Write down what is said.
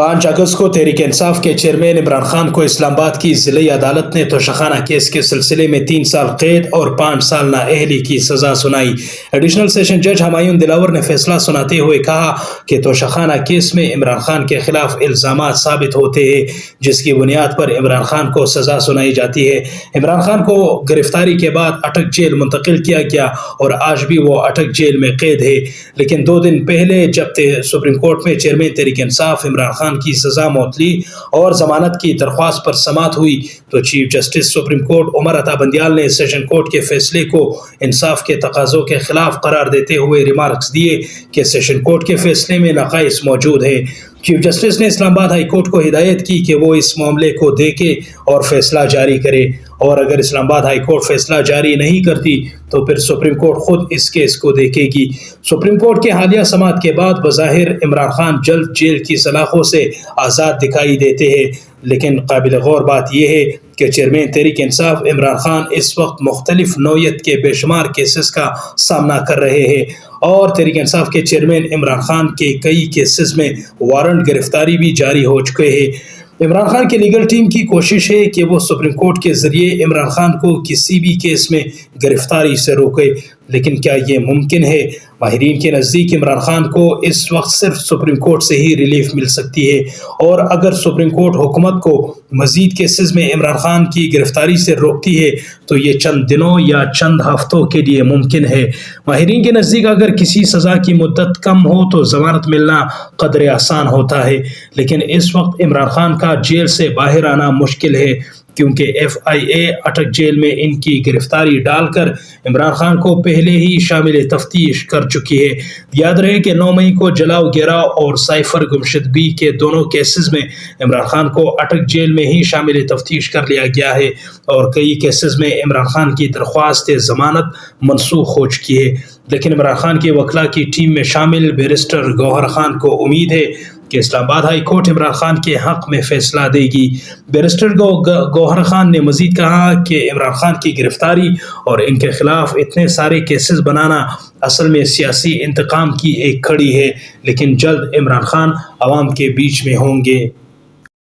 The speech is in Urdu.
5 اگست کو تحریک انصاف کے چیئرمین عمران خان کو اسلام آباد کی ضلعی عدالت نے توشخانہ کیس کے سلسلے میں 3 سال قید اور 5 سال نااہلی کی سزا سنائی۔ ایڈیشنل سیشن جج ہمایون دلاور نے فیصلہ سناتے ہوئے کہا کہ توشخانہ کیس میں عمران خان کے خلاف الزامات ثابت ہوتے ہیں، جس کی بنیاد پر عمران خان کو سزا سنائی جاتی ہے۔ عمران خان کو گرفتاری کے بعد اٹک جیل منتقل کیا گیا اور آج بھی وہ اٹک جیل میں قید ہے، لیکن 2 دن پہلے جب سپریم کورٹ میں چیئرمین تحریک انصاف عمران خان کی سزا معطلی اور ضمانت کی درخواست پر سماعت ہوئی تو chief justice supreme court Umar Ata Bandial نے سیشن کورٹ کے فیصلے کو انصاف کے تقاضوں کے خلاف قرار دیتے ہوئے ریمارکس دیے کہ سیشن کورٹ کے فیصلے میں نقائص موجود ہیں۔ چیف جسٹس نے اسلام آباد ہائی کورٹ کو ہدایت کی کہ وہ اس معاملے کو دیکھے اور فیصلہ جاری کرے، اور اگر اسلام آباد ہائی کورٹ فیصلہ جاری نہیں کرتی تو پھر سپریم کورٹ خود اس کیس کو دیکھے گی۔ سپریم کورٹ کے حالیہ سماعت کے بعد بظاہر عمران خان جلد جیل کی سلاخوں سے آزاد دکھائی دیتے ہیں، لیکن قابل غور بات یہ ہے کہ چیئرمین تحریک انصاف عمران خان اس وقت مختلف نوعیت کے بے شمار کیسز کا سامنا کر رہے ہیں، اور تحریک انصاف کے چیئرمین عمران خان کے کئی کیسز میں وارنٹ گرفتاری بھی جاری ہو چکے ہیں۔ عمران خان کی لیگل ٹیم کی کوشش ہے کہ وہ سپریم کورٹ کے ذریعے عمران خان کو کسی بھی کیس میں گرفتاری سے روکے، لیکن کیا یہ ممکن ہے؟ ماہرین کے نزدیک عمران خان کو اس وقت صرف سپریم کورٹ سے ہی ریلیف مل سکتی ہے، اور اگر سپریم کورٹ حکومت کو مزید کیسز میں عمران خان کی گرفتاری سے روکتی ہے تو یہ چند دنوں یا چند ہفتوں کے لیے ممکن ہے۔ ماہرین کے نزدیک اگر کسی سزا کی مدت کم ہو تو ضمانت ملنا قدرے آسان ہوتا ہے، لیکن اس وقت عمران خان کا جیل سے باہر آنا مشکل ہے، کیونکہ FIA اٹک جیل میں ان کی گرفتاری ڈال کر عمران خان کو پہلے ہی شامل تفتیش کر چکی ہے۔ یاد رہے کہ 9 مئی کو جلاؤ گراؤ اور سائفر گمشدگی کے دونوں کیسز میں عمران خان کو اٹک جیل میں ہی شامل تفتیش کر لیا گیا ہے، اور کئی کیسز میں عمران خان کی درخواست ضمانت منسوخ ہو چکی ہے، لیکن عمران خان کے وکلاء کی ٹیم میں شامل بیرسٹر گوہر خان کو امید ہے کہ اسلام آباد ہائی کورٹ عمران خان کے حق میں فیصلہ دے گی۔ بیرسٹر گوہر خان نے مزید کہا کہ عمران خان کی گرفتاری اور ان کے خلاف اتنے سارے کیسز بنانا اصل میں سیاسی انتقام کی ایک کڑی ہے، لیکن جلد عمران خان عوام کے بیچ میں ہوں گے۔